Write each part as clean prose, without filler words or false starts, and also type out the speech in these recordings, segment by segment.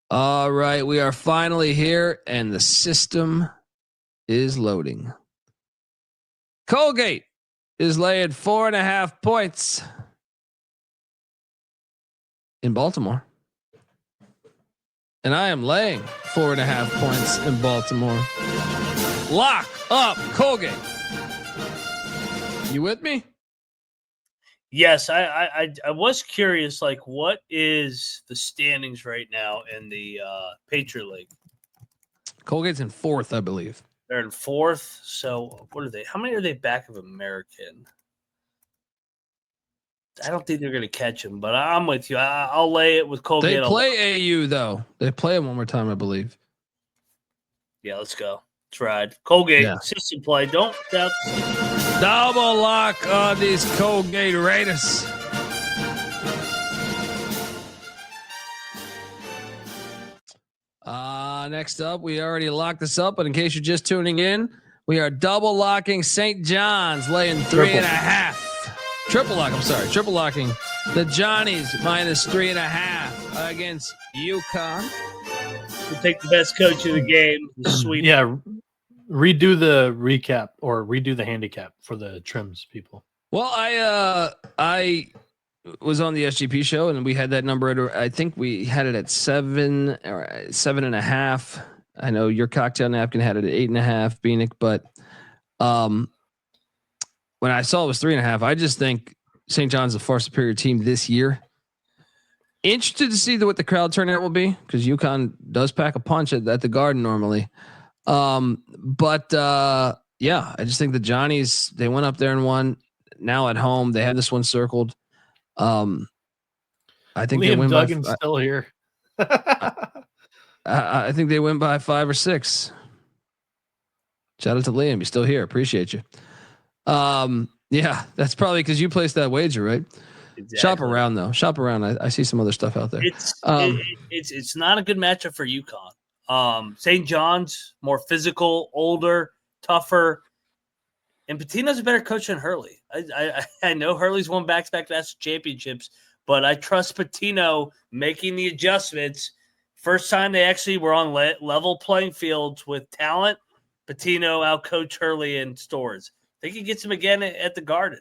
All right, we are finally here, and the system is loading. Colgate is laying 4.5 points in Baltimore. And I am laying 4.5 points in Baltimore. Lock up Colgate. You with me? Yes, I was curious, like, what is the standings right now in the Patriot League? Colgate's in 4th, I believe. They're in 4th. So what are they? How many are they back of American? I don't think they're going to catch them, but I'm with you. I'll lay it with Colgate. They play AU, though. They play them one more time, I believe. Yeah, let's go. Let's ride. Colgate, system play. Don't doubt. Double lock on these Colgate Raiders. Next up, we already locked this up, but in case you're just tuning in, we are double locking St. John's, laying 3.5. Triple locking the Johnnies minus 3.5 against UConn. We'll take the best coach of the game. Sweet. Yeah. Redo the recap or redo the handicap for the trims people. Well, I was on the SGP show and we had that number at, I think we had it at 7 or 7.5. I know your cocktail napkin had it at 8.5, Bienick, but when I saw it was 3.5, I just think St. John's a far superior team this year. Interested to see what the crowd turnout will be because UConn does pack a punch at the Garden normally. But yeah, I just think the Johnnies, they went up there and won. Now at home, they had this one circled. I think Liam they win Duggan's still here. I think they win by 5 or 6. Shout out to Liam. You're still here. Appreciate you. Yeah, that's probably because you placed that wager, right? Exactly. Shop around though. Shop around. I see some other stuff out there. It's not a good matchup for UConn. St. John's more physical, older, tougher, and Pitino's a better coach than Hurley. I know Hurley's won back-to-back national championships, but I trust Pitino making the adjustments. First time they actually were on level playing fields with talent. Pitino outcoached Hurley in Stores. I think he gets him again at the Garden.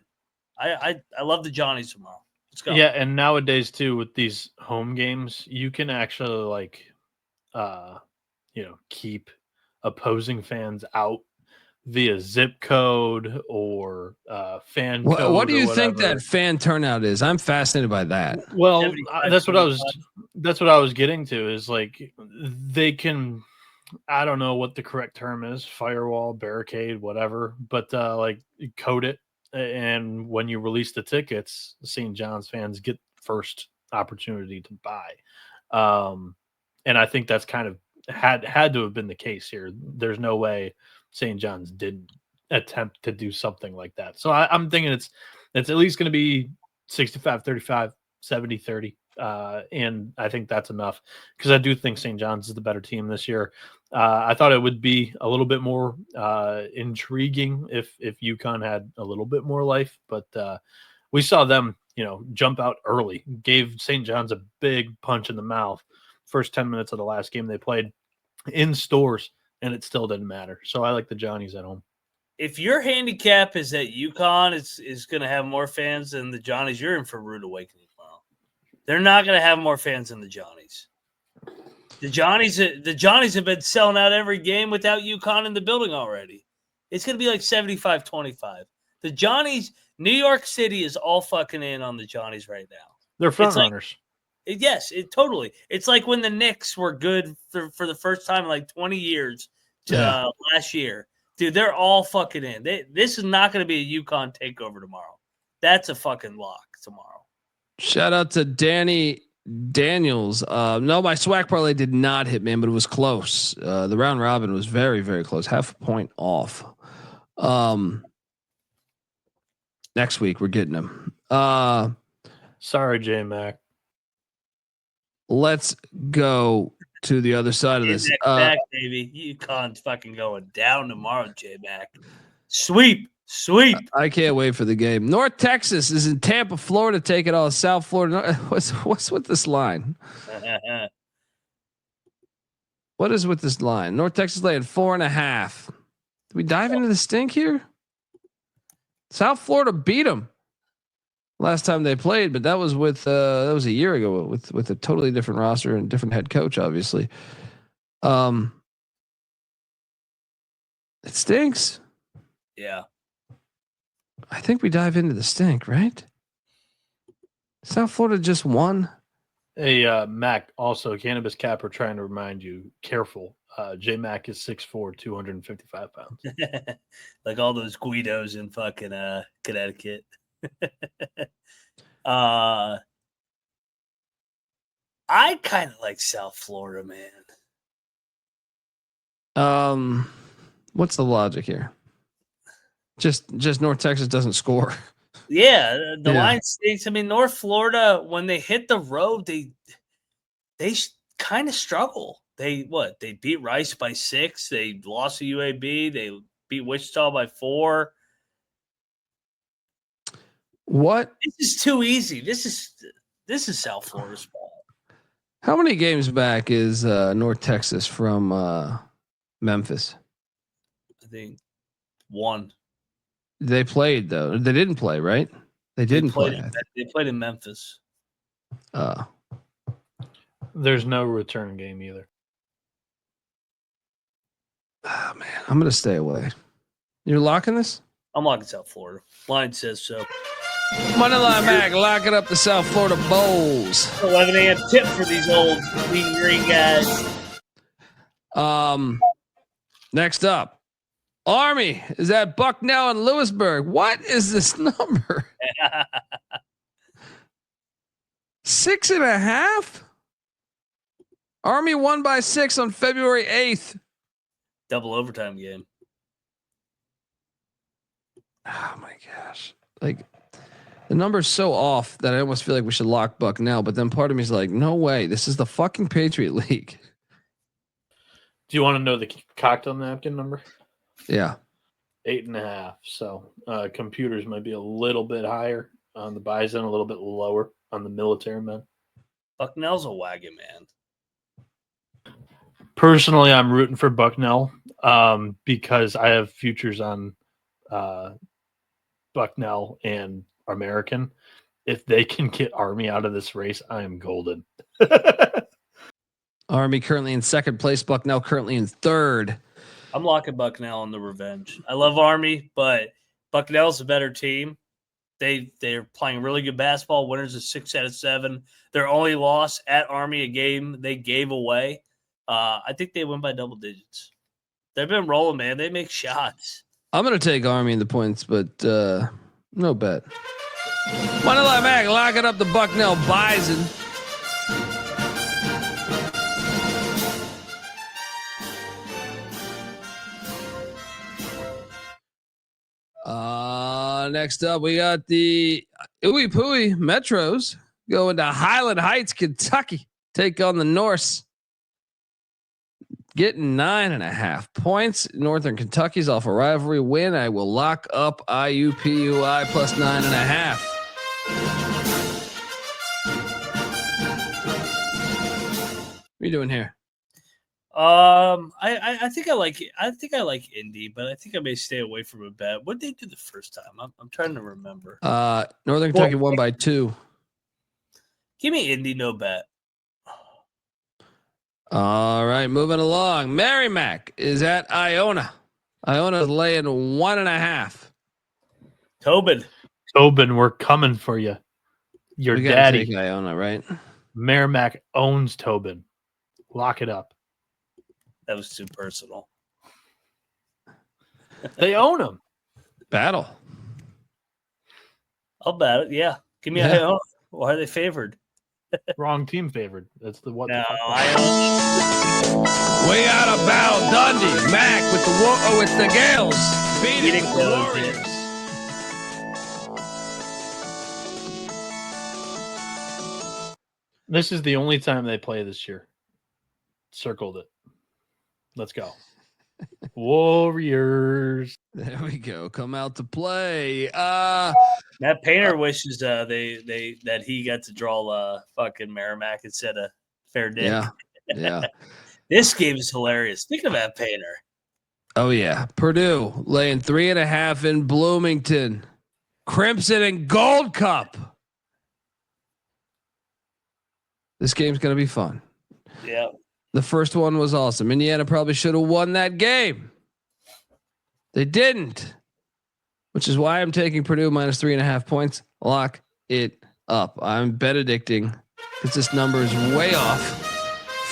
I love the Johnnies tomorrow. Let's go. Yeah, and nowadays too with these home games, you can actually keep opposing fans out via zip code or fan code. What do you think that fan turnout is? I'm fascinated by that. Well, that's what I was getting to is like they can. I don't know what the correct term is, firewall, barricade, whatever, but like code it. And when you release the tickets, St. John's fans get first opportunity to buy. And I think that's kind of had to have been the case here. There's no way St. John's didn't attempt to do something like that. So I'm thinking it's at least going to be 65-35, 70-30. And I think that's enough because I do think St. John's is the better team this year. I thought it would be a little bit more intriguing if UConn had a little bit more life, but we saw them, jump out early, gave St. John's a big punch in the mouth. First 10 minutes of the last game they played in Stores, and it still didn't matter. So I like the Johnnies at home. If your handicap is that UConn is going to have more fans than the Johnnies, you're in for a rude awakening tomorrow. They're not going to have more fans than the Johnnies. The Johnnies have been selling out every game without UConn in the building already. It's going to be like 75-25. The Johnnies, New York City is all fucking in on the Johnnies right now. They're front runners. Yes, totally. It's like when the Knicks were good for the first time in like 20 years last year. Dude, they're all fucking in. This is not going to be a UConn takeover tomorrow. That's a fucking lock tomorrow. Shout out to Danny Daniels. No, my swag parlay did not hit, man, but it was close. The round robin was very, very close. Half a point off. Next week we're getting them. Sorry, J Mac. Let's go to the other side of this. Back, baby. UConn's fucking going down tomorrow, J Mac. Sweep. I can't wait for the game. North Texas is in Tampa, Florida. Take it all. South Florida. What's with this line? What is with this line? North Texas laying 4.5. Did we dive into the stink here? South Florida beat them last time they played, but that was that was a year ago with a totally different roster and different head coach, obviously. It stinks. Yeah. I think we dive into the stink, right? South Florida just won. Hey, Mac, also Cannabis Capper trying to remind you, careful. J Mac is 6'4", 255 pounds. Like all those Guidos in fucking Connecticut. I kind of like South Florida, man. What's the logic here? Just North Texas doesn't score. Yeah, the line stinks. I mean, North Florida, when they hit the road, they kind of struggle. They beat Rice by 6. They lost to UAB. They beat Wichita by 4. What? This is too easy. This is South Florida's ball. How many games back is North Texas from Memphis? I think 1. They played though. They didn't play, right? They didn't play. They played in Memphis. There's no return game either. Oh man, I'm gonna stay away. You're locking this? I'm locking South Florida. Line says so. Moneyline Mac, locking up the South Florida Bowls. 11 a.m. tip for these old green guys. Next up, Army is at Bucknell and Lewisburg. What is this number? 6.5. Army won by 6 on February 8th. Double overtime game. Oh my gosh. Like the number's so off that I almost feel like we should lock Bucknell, but then part of me is like, no way. This is the fucking Patriot League. Do you want to know the cocktail napkin number? Yeah. 8.5. So computers might be a little bit higher on the Bison, a little bit lower on the military men. Bucknell's a wagon, man. Personally, I'm rooting for Bucknell because I have futures on Bucknell and American. If they can get Army out of this race, I am golden. Army currently in second place. Bucknell currently in third. I'm locking Bucknell on the revenge. I love Army, but Bucknell's a better team. They're playing really good basketball. Winners of 6 out of 7. Their only loss at Army, a game they gave away. I think they win by double digits. They've been rolling, man. They make shots. I'm going to take Army in the points, but no bet. Moneyline Mac, locking up the Bucknell Bison. Next up, we got the IUPUI Metros going to Highland Heights, Kentucky. Take on the Norse. Getting 9.5 points. Northern Kentucky's off a rivalry win. I will lock up IUPUI plus 9.5. What are you doing here? I think I like Indy, but I think I may stay away from a bet. What did they do the first time? I'm trying to remember. Northern Kentucky won by 2. Give me Indy, no bet. All right, moving along. Merrimack is at Iona. Iona is laying 1.5. Tobin, we're coming for you. Your we daddy. Take Iona, right? Merrimack owns Tobin. Lock it up. That was too personal. They own him. Battle. I'll bet it. Yeah. Give me Iona. Why are they favored? Wrong team favored. That's the what. No, we got a battle. Dundee, Mac with the Gales beating the Warriors. This is the only time they play this year. Circled it. Let's go. Warriors. There we go. Come out to play. Matt Painter wishes that he got to draw fucking Merrimack instead of Fair Dick. Yeah. This game is hilarious. Think of that, Painter. Oh yeah, Purdue laying 3.5 in Bloomington, Crimson and Gold Cup. This game's gonna be fun. Yeah. The first one was awesome. Indiana probably should have won that game. They didn't, which is why I'm taking Purdue minus 3.5 points. Lock it up. I'm Benedicting because this number is way off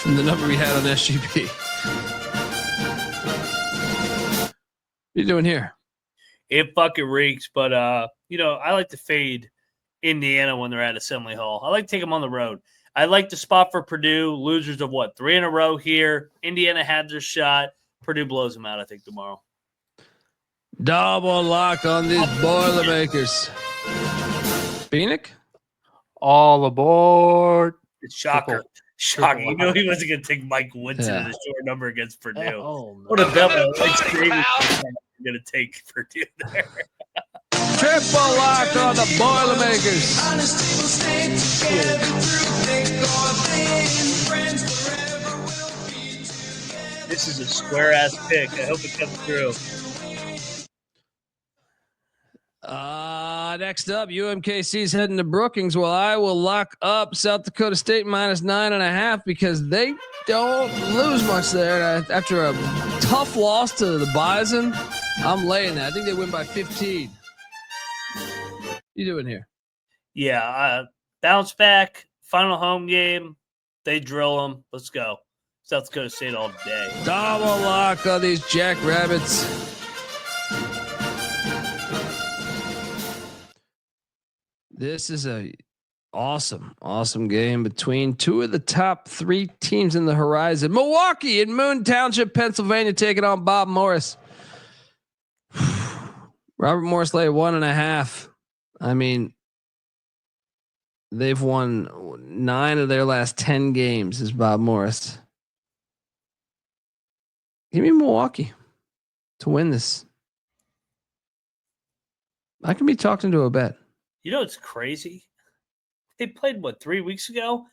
from the number we had on SGP. What are you doing here? It fucking reeks, but I like to fade Indiana when they're at Assembly Hall. I like to take them on the road. I like the spot for Purdue. Losers of 3 in a row here. Indiana had their shot. Purdue blows them out, I think, tomorrow. Double lock on these Boilermakers. Bienick? All aboard. It's shocker. Shocker. You know he wasn't going to take Mike Woodson in a short number against Purdue. Oh, no. What a devil. I'm going to take Purdue there. Triple lock on the Boilermakers. This is a square ass pick. I hope it comes through. Next up, UMKC is heading to Brookings. Well, I will lock up South Dakota State minus 9.5 because they don't lose much there. After a tough loss to the Bison, I'm laying that. I think they win by 15. What you doing here? Yeah, bounce back, final home game. They drill them. Let's go. South Dakota State all day. Double lock on these Jackrabbits. This is a awesome game between two of the top 3 teams in the horizon. Milwaukee in Moon Township, Pennsylvania, taking on Bob Morris. Robert Morris laid 1.5. I mean, they've won 9 of their last 10 games. Is Bob Morris? Give me Milwaukee to win this. I can be talked into a bet. You know what's crazy? They played 3 weeks ago,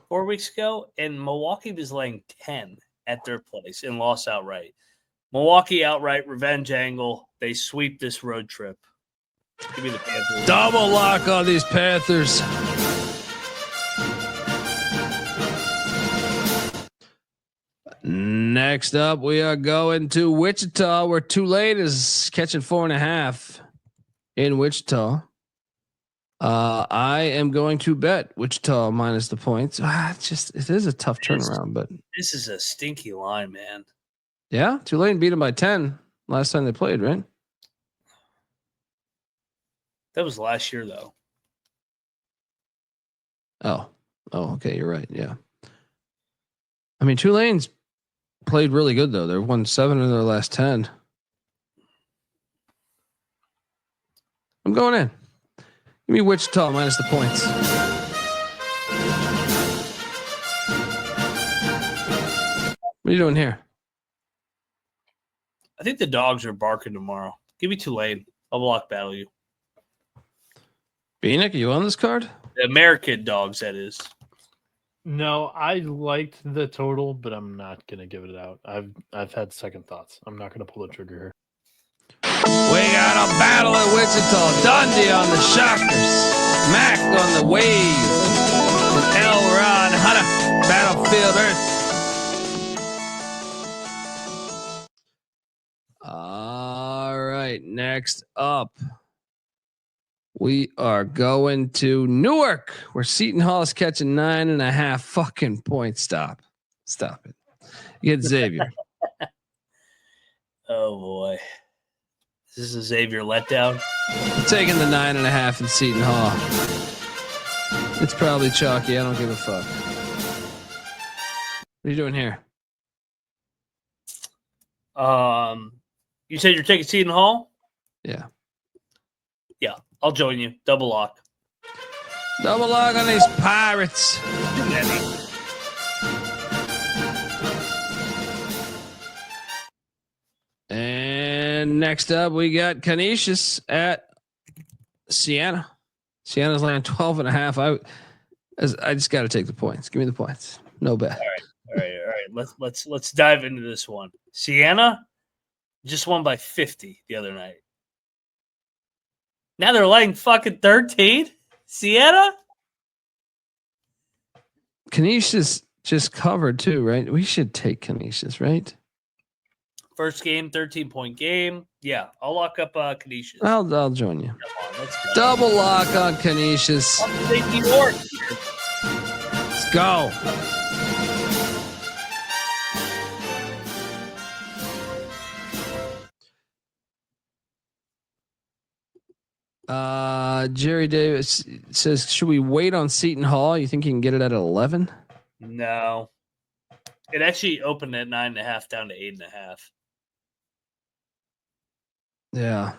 4 weeks ago, and Milwaukee was laying 10 at their place and lost outright. Milwaukee outright revenge angle. They sweep this road trip. Give me the Panthers. Double lock on these Panthers. Next up, we are going to Wichita, where Tulane is catching 4.5 in Wichita. I am going to bet Wichita minus the points. It is a tough turnaround, but this is a stinky line, man. Yeah, Tulane beat them by 10 last time they played, right? That was last year, though. Oh, okay, you're right. Yeah. I mean, Tulane's played really good though. They've won 7 of their last 10. I'm going in. Give me Wichita minus the points. What are you doing here? I think the dogs are barking tomorrow. Give me Tulane. I'll block battle you. Bienick, are you on this card? The American dogs, that is. No, I liked the total, but I'm not gonna give it out. I've had second thoughts. I'm not gonna pull the trigger here. We got a battle at Wichita. Dundee on the Shockers. Mac on the Wave. And L. Ron Hunter. Battlefield Earth. All right. Next up, we are going to Newark, where Seton Hall is catching 9.5 fucking points. Stop it. You get Xavier. Oh boy. This is a Xavier letdown. I'm taking the 9.5 in Seton Hall. It's probably chalky. I don't give a fuck. What are you doing here? You said you're taking Seton Hall? Yeah. Yeah, I'll join you. Double lock. Double lock on these Pirates. And next up, we got Canisius at Siena. Siena's laying 12.5. I just got to take the points. Give me the points. No bet. All right. All right. Let's dive into this one. Siena just won by 50 the other night. Now they're laying fucking 13. Siena? Canisius just covered too, right? We should take Canisius, right? First game, 13-point game. Yeah, I'll lock up Canisius. I'll join you. Come on, let's go. Double lock on Canisius. Upstate New York. Let's go. Jerry Davis says, should we wait on Seton Hall? You think you can get it at 11? No. It actually opened at 9.5 down to 8.5. Yeah.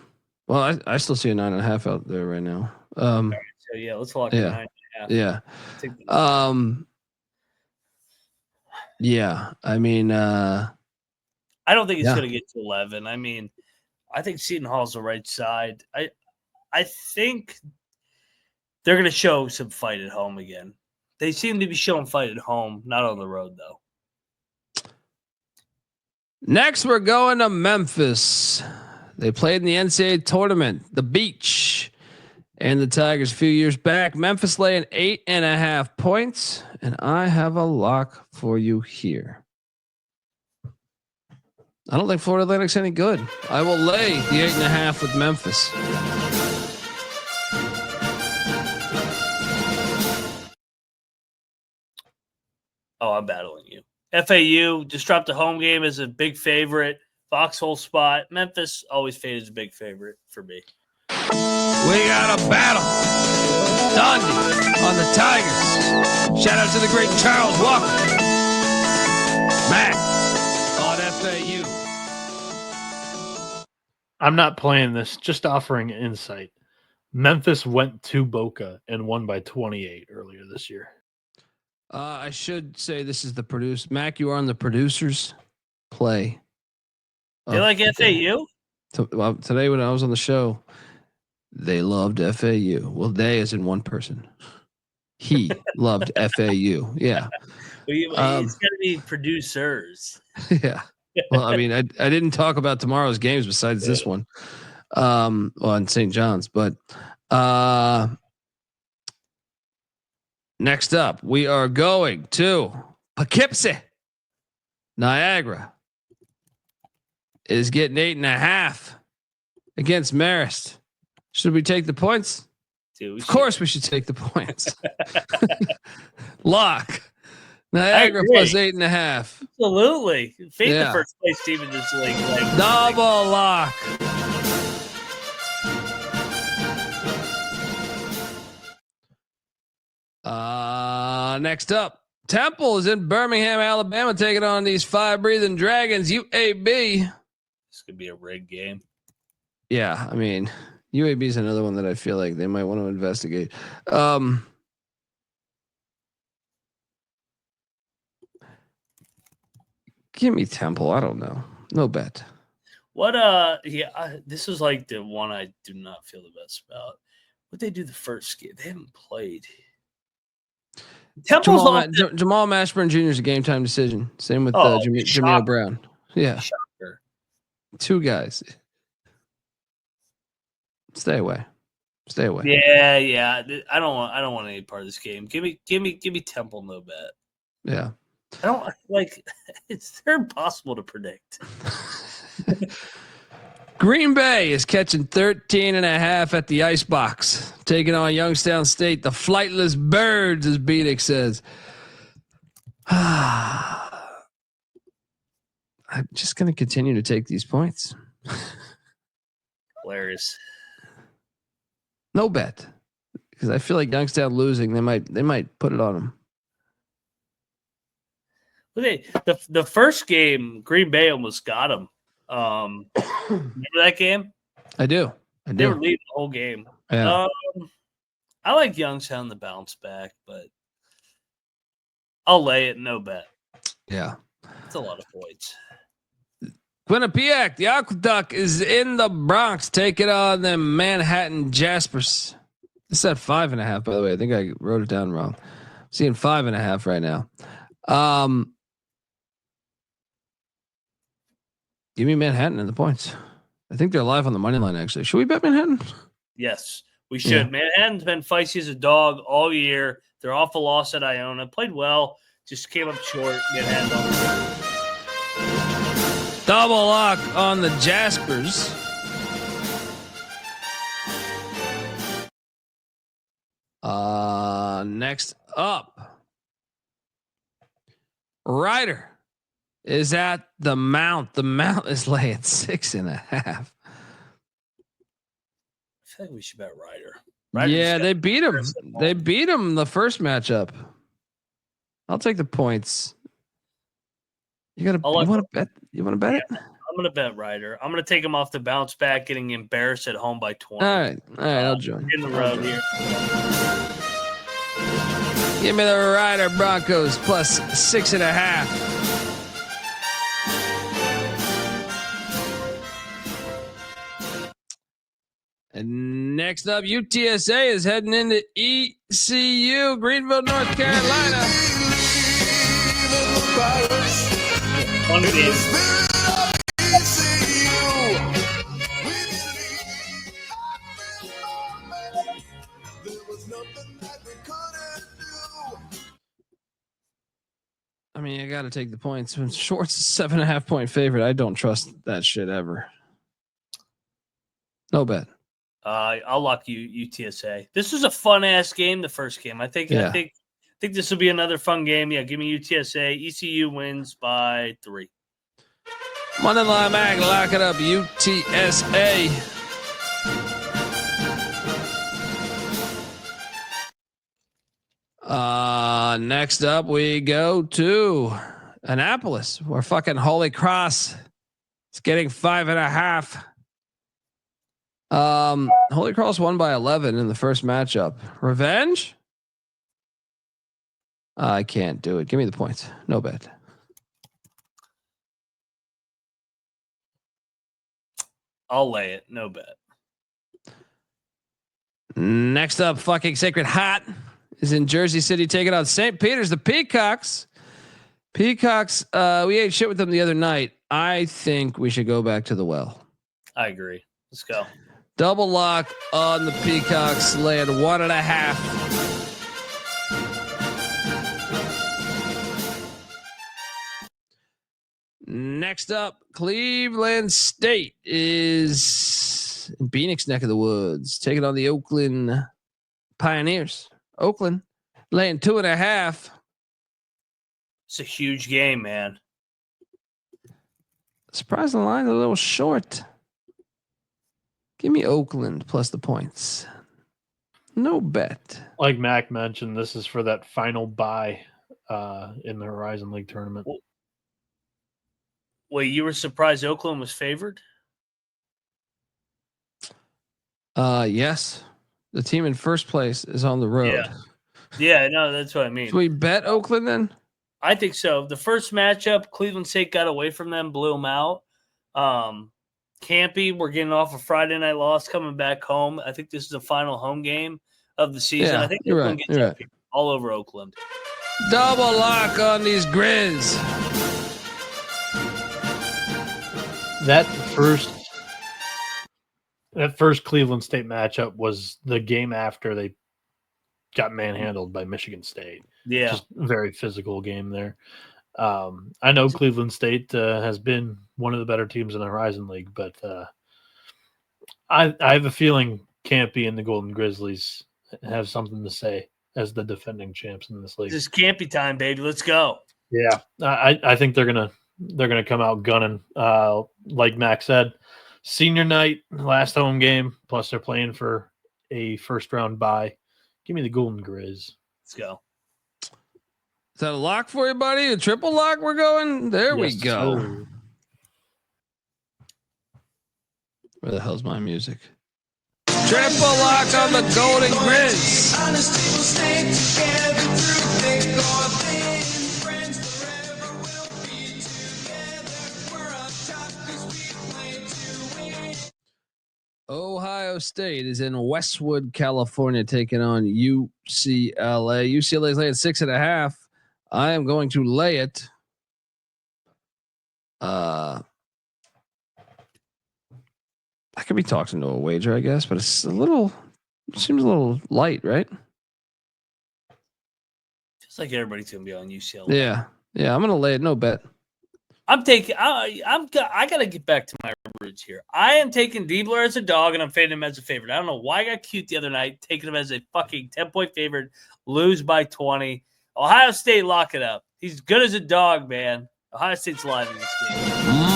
Well, I still see a 9.5 out there right now. So yeah, let's lock yeah. 9.5. Yeah. Yeah. I mean, I don't think it's going to get to 11. I mean, I think Seton Hall's the right side. I think they're going to show some fight at home again. They seem to be showing fight at home, not on the road, though. Next, we're going to Memphis. They played in the NCAA tournament, the Beach, and the Tigers a few years back. Memphis laying 8.5 points, and I have a lock for you here. I don't think Florida Atlantic's any good. I will lay the 8.5 with Memphis. Oh, I'm battling you. FAU just dropped a home game as a big favorite. Foxhole spot. Memphis always faded as a big favorite for me. We got a battle. Dundee on the Tigers. Shout out to the great Charles Walker. Mac on FAU. I'm not playing this, just offering insight. Memphis went to Boca and won by 28 earlier this year. I should say this is the produce. Mac, you are on the producers play. They like FAU? Well, today when I was on the show, they loved FAU. Well, they as in one person. He loved FAU. Yeah. It's got to be producers. Yeah. Well, I mean, I didn't talk about tomorrow's games besides this one. On St. John's, but next up, we are going to Poughkeepsie. Niagara is getting 8.5 against Marist. Should we take the points? Dude, of course we should take the points. Lock. Niagara plus 8.5. Absolutely. Fade the first place team in this league. Double lock. Next up, Temple is in Birmingham, Alabama, taking on these fire breathing dragons. UAB. This could be a rigged game. Yeah, I mean, UAB is another one that I feel like they might want to investigate. Give me Temple. I don't know. No bet. What? This was like the one I do not feel the best about. What they do the first game? They haven't played. Jamal Mashburn Jr. is a game time decision. Same with Jameel Brown. Yeah. Shocker. Two guys. Stay away. Yeah. I don't want any part of this game. Give me Temple, no bet. Yeah. I don't like. They're impossible to predict. Green Bay is catching 13.5 at the Icebox, taking on Youngstown State, the flightless birds, as Bienick says. I'm just going to continue to take these points. Hilarious. No bet, because I feel like Youngstown losing, they might put it on them. The first game, Green Bay almost got them. Remember that game? I do. They were leading the whole game. Yeah. I like Youngstown to bounce back, but I'll lay it. No bet. Yeah. It's a lot of points. Quinnipiac, the Aqueduct is in the Bronx, taking on the Manhattan Jaspers. This is at 5.5, by the way. I think I wrote it down wrong. I'm seeing 5.5 right now. Give me Manhattan in the points. I think they're live on the money line, actually. Should we bet Manhattan? Yes, we should. Yeah. Manhattan's been feisty as a dog all year. They're off a loss at Iona. Played well. Just came up short. Manhattan. Double lock on the Jaspers. Next up, Ryder is at the Mount. The Mount is laying 6.5. I feel like we should bet Ryder. Yeah, they beat him. They beat him the first matchup. I'll take the points. You want to bet? You want to bet it? I'm going to bet Ryder. I'm going to take him off the bounce back, getting embarrassed at home by 20. All right. I'll join. In the road here. Give me the Ryder Broncos plus 6.5. And next up, UTSA is heading into ECU, Greenville, North Carolina. One game. I mean, I got to take the points. When Short's 7.5 point favorite, I don't trust that shit ever. No bet. I'll lock you UTSA. This was a fun ass game. The first game, I think this will be another fun game. Yeah, give me UTSA. ECU wins by 3. Money line mag, lock it up. UTSA. Next up we go to Annapolis, where fucking Holy Cross is getting 5.5. Holy Cross won by 11 in the first matchup. Revenge? I can't do it. Give me the points. No bet. I'll lay it. No bet. Next up, fucking Sacred Heart is in Jersey City taking on St. Peter's. The Peacocks. We ate shit with them the other night. I think we should go back to the well. I agree. Let's go. Double lock on the Peacocks, laying 1.5. Next up, Cleveland State is in Phoenix neck of the woods, taking on the Oakland Pioneers. Oakland laying 2.5. It's a huge game, man. Surprising line, a little short. Give me Oakland plus the points. No bet. Like Mac mentioned, this is for that final bye in the Horizon League tournament. Wait, you were surprised Oakland was favored? Yes. The team in first place is on the road. Yeah, no, that's what I mean. Should we bet Oakland then? I think so. The first matchup, Cleveland State got away from them, blew them out. Campy, we're getting off a Friday night loss, coming back home. I think this is the final home game of the season. Yeah, I think you're Oakland right. gets all over Oakland. Double lock on these Grizz. That first Cleveland State matchup was the game after they got manhandled by Michigan State. Yeah. Just a very physical game there. I know Cleveland State has been one of the better teams in the Horizon League, but I have a feeling Campy and the Golden Grizzlies have something to say as the defending champs in this league. This is Campy time, baby. Let's go. Yeah, I think they're gonna come out gunning. Like Max said, senior night, last home game, plus they're playing for a first round bye. Give me the Golden Grizz. Let's go. Is that a lock for you, buddy? A triple lock we're going? There we go. Sir. Where the hell's my music? Triple lock on the Golden Grizz. Ohio State is in Westwood, California, taking on UCLA. UCLA is laying 6.5. I am going to lay it. I could be talking to a wager, I guess, but seems a little light, right? Just like everybody's gonna be on UCLA. Yeah. I'm gonna lay it. No bet. I gotta get back to my roots here. I am taking Diebler as a dog, and I'm fading him as a favorite. I don't know why I got cute the other night, taking him as a fucking 10-point favorite, lose by 20. Ohio State, lock it up. He's good as a dog, man. Ohio State's live in this game.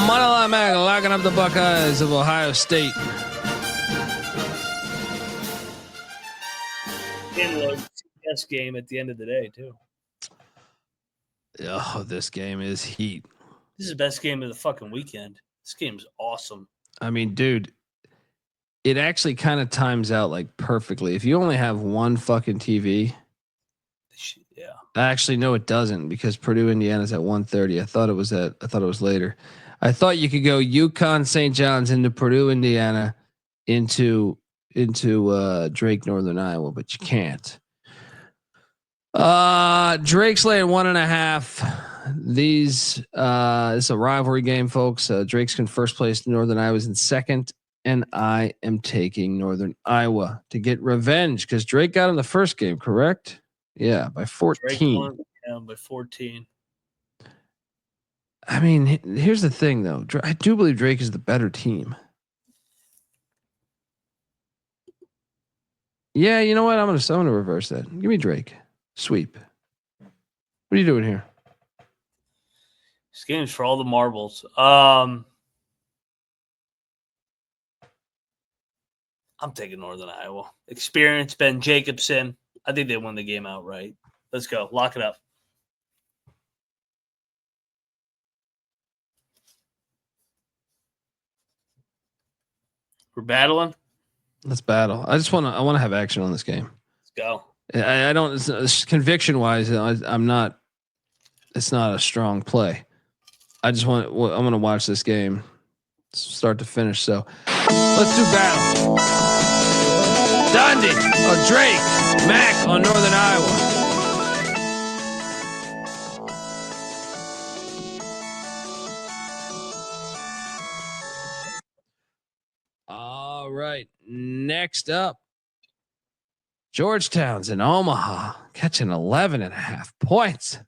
Moneyline Mag locking up the Buckeyes of Ohio State. Best game at the end of the day, too. Oh, this game is heat. This is the best game of the fucking weekend. This game's awesome. I mean, dude, it actually kind of times out like perfectly. If you only have one fucking TV. Yeah. Actually, no, it doesn't because Purdue, Indiana's at 1:30. I thought it was later. I thought you could go UConn St. John's into Purdue, Indiana, into Drake, Northern Iowa, but you can't. Drake's laying 1.5. It's a rivalry game, folks. Drake's in first place. Northern Iowa's in second, and I am taking Northern Iowa to get revenge because Drake got in the first game, correct? Yeah, by 14. By 14. I mean, here's the thing, though. I do believe Drake is the better team. Yeah, you know what? I'm gonna reverse that. Give me Drake. Sweep. What are you doing here? This game's for all the marbles. I'm taking Northern Iowa. Experience, Ben Jacobson. I think they won the game outright. Let's go. Lock it up. We're battling. Let's battle. I want to have action on this game. Let's go. I don't. Conviction wise, I'm not. It's not a strong play. I'm going to watch this game, start to finish. So let's do battle. Dundee or Drake, Mac on Northern Iowa. All right, next up. Georgetown's in Omaha, catching 11.5 points.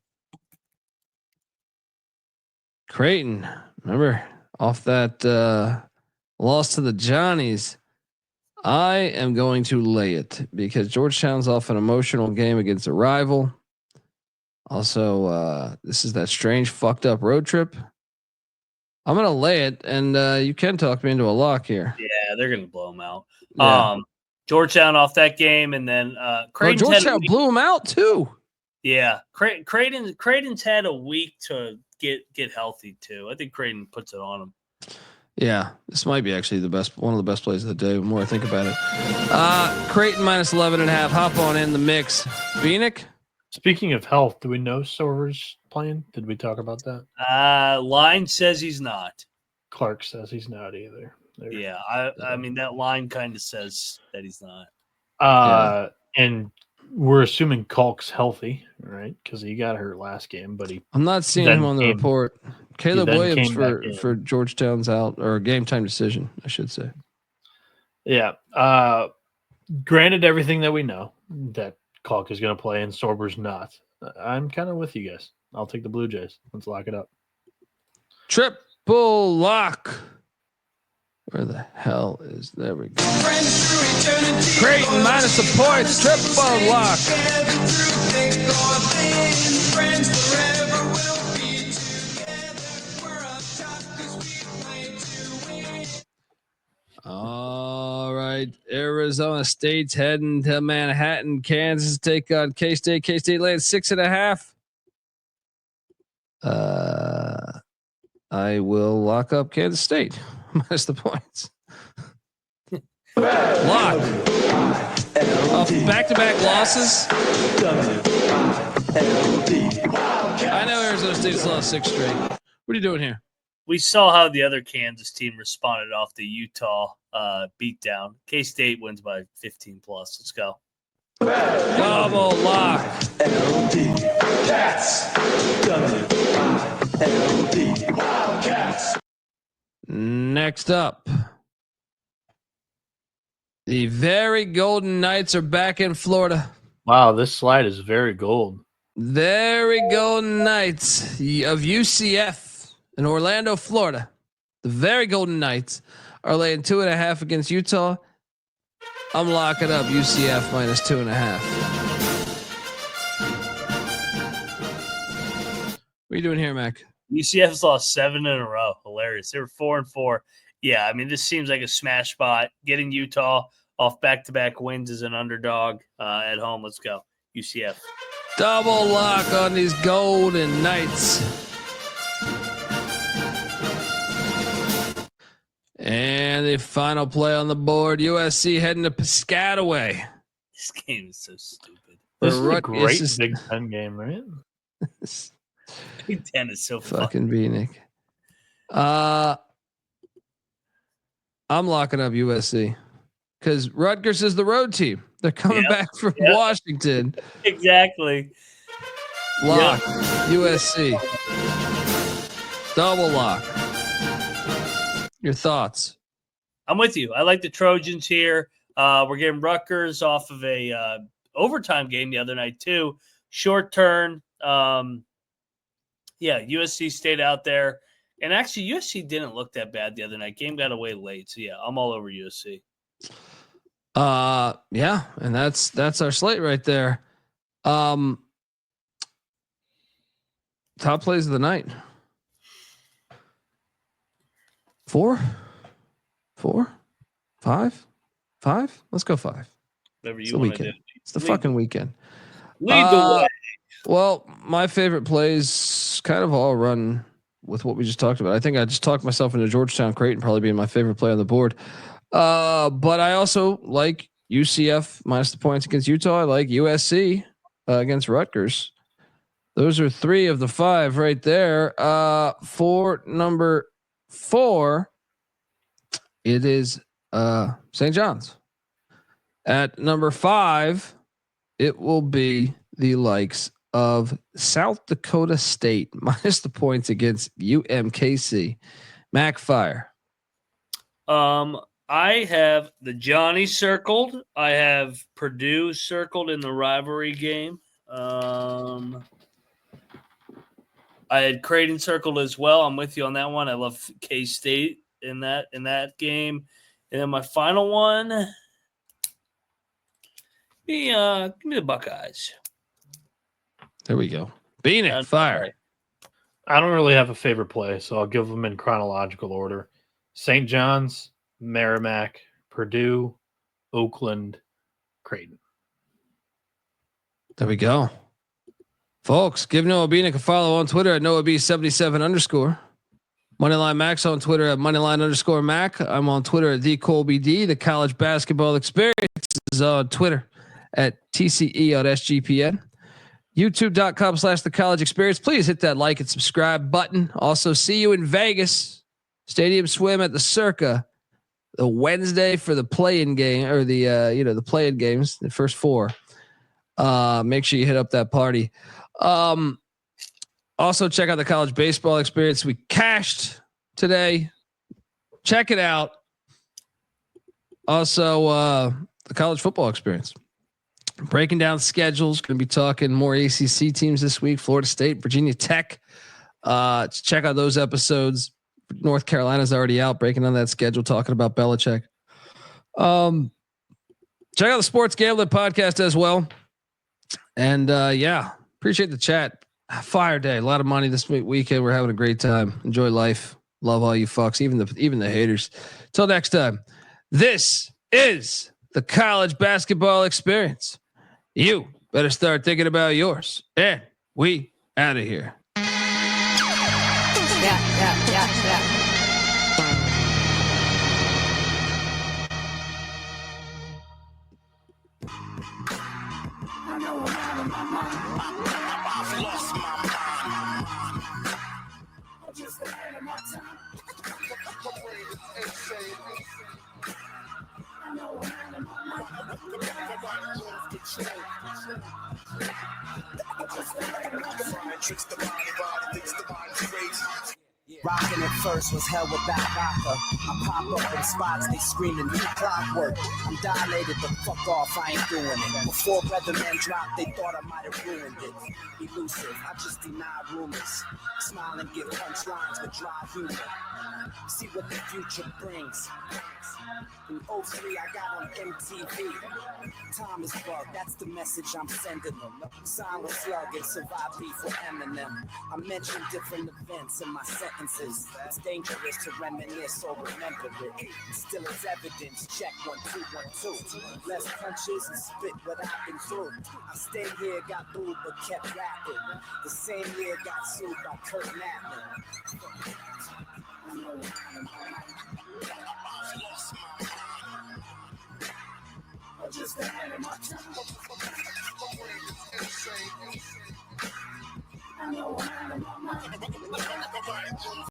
Creighton, remember off that loss to the Johnnies. I am going to lay it because Georgetown's off an emotional game against a rival. Also, this is that strange fucked up road trip. I'm going to lay it, and you can talk me into a lock here. Yeah, they're going to blow them out. Yeah. Georgetown off that game, and then Georgetown blew them out too. Yeah, Creighton's had a week to get healthy too. I think Creighton puts it on them. Yeah, this might be actually one of the best plays of the day. The more I think about it, Creighton minus 11.5. Hop on in the mix. Bienick. Speaking of health, do we know Sorver's playing? Did we talk about that? Line says he's not. Clark says he's not either. Yeah, I mean that line kind of says that he's not. And we're assuming Kalk's healthy, right? Because he got hurt last game, but I'm not seeing him on the report. Caleb Williams for Georgetown's out, or a game time decision, I should say. Yeah. Granted, everything that we know that Kalk is going to play and Sorber's not. I'm kind of with you guys. I'll take the Blue Jays. Let's lock it up. Triple lock. Where the hell is? There we go. Creighton minus the points. Triple lock. All right. Arizona State's heading to Manhattan. Kansas take on K-State. K-State laying 6.5. I will lock up Kansas State. Minus the points. Lock. Back-to-back losses. I know Arizona State's lost 6 straight. What are you doing here? We saw how the other Kansas team responded off the Utah beatdown. K-State wins by 15 plus. Let's go. Double lock. Next up, The very Golden Knights are back in Florida. Wow, this slide is very gold. Very Golden Knights of UCF in Orlando, Florida. The very Golden Knights are laying 2.5 against Utah. I'm locking up UCF minus 2.5. What are you doing here, Mac? UCF's lost 7 in a row. Hilarious. They were 4-4. Yeah, I mean, this seems like a smash spot. Getting Utah off back-to-back wins as an underdog at home. Let's go. UCF. Double lock on these Golden Knights. And the final play on the board, USC heading to Piscataway. This game is so stupid. This is a great Big Ten game, right? Big Ten is so fucking Bienick. I'm locking up USC because Rutgers is the road team. They're coming back from Washington. Exactly. Lock. USC. Double lock. Your thoughts? I'm with you. I like the Trojans here. We're getting Rutgers off of a overtime game the other night too. Short turn. USC stayed out there. And actually, USC didn't look that bad the other night. Game got away late. So, yeah, I'm all over USC. And that's our slate right there. Top plays of the night. 4, 5. Let's go 5. Whatever It's you the want to weekend. do. It's the fucking weekend. Lead the way. Well, my favorite plays kind of all run with what we just talked about. I think I just talked myself into Georgetown Creighton probably being my favorite play on the board. But I also like UCF minus the points against Utah. I like USC against Rutgers. Those are 3 of the 5 right there. For number 4, it is St. John's. At number 5, it will be the likes of South Dakota State minus the points against UMKC. Mac Fire. I have the Johnny circled. I have Purdue circled in the rivalry game. I had Creighton circled as well. I'm with you on that one. I love K-State in that game. And then my final one, give me the Buckeyes. There we go. Bienick, fire. I don't really have a favorite play, so I'll give them in chronological order. St. John's, Merrimack, Purdue, Oakland, Creighton. There we go. Folks, give Noah Bienick a follow on Twitter at NoahB77_. Moneyline Max on Twitter at Moneyline_Mac. I'm on Twitter at the Colby D. The College Basketball Experience is on Twitter at TCE on SGPN. YouTube.com/the College Experience. Please hit that like and subscribe button. Also, see you in Vegas. Stadium swim at the Circa the Wednesday for the play-in game or the play-in games, the first 4. Make sure you hit up that party. Also check out the College Baseball Experience. We cashed today. Check it out. Also, the College Football Experience. Breaking down schedules. Going to be talking more ACC teams this week. Florida State, Virginia Tech. Check out those episodes. North Carolina's already out, breaking down that schedule, talking about Belichick. Check out the Sports Gambling Podcast as well. And appreciate the chat. Fire day, a lot of money this weekend. We're having a great time. Enjoy life. Love all you fucks, even the haters. Till next time, this is the College Basketball Experience. You better start thinking about yours. And we out of here. Yeah. I know I'm out of my mind. I've lost my mind. I'm just ahead of my time. I know I'm out of my mind. I'm just ahead of my time. Rocking at first was hell without vodka. I pop up in spots, they screaming, "You clockwork." I'm dilated, but fuck off, I ain't doing it. Before weathermen dropped, they thought I might have ruined it. Elusive, I just deny rumors. Smile and give punchlines with dry humor. See what the future brings. In 03, I got on MTV. Time is bugged, that's the message I'm sending them. Silent slug and survive beef with Eminem. I mention different events in my sentences. It's dangerous to reminisce or remember it. Still it's evidence, check 1, 2, 1, 2. Less punches and spit what I've been through. I stayed here, got booed, but kept rapping. The same year got sued by Kurt Natman. Just ahead of my time. I know I'm out of my mind.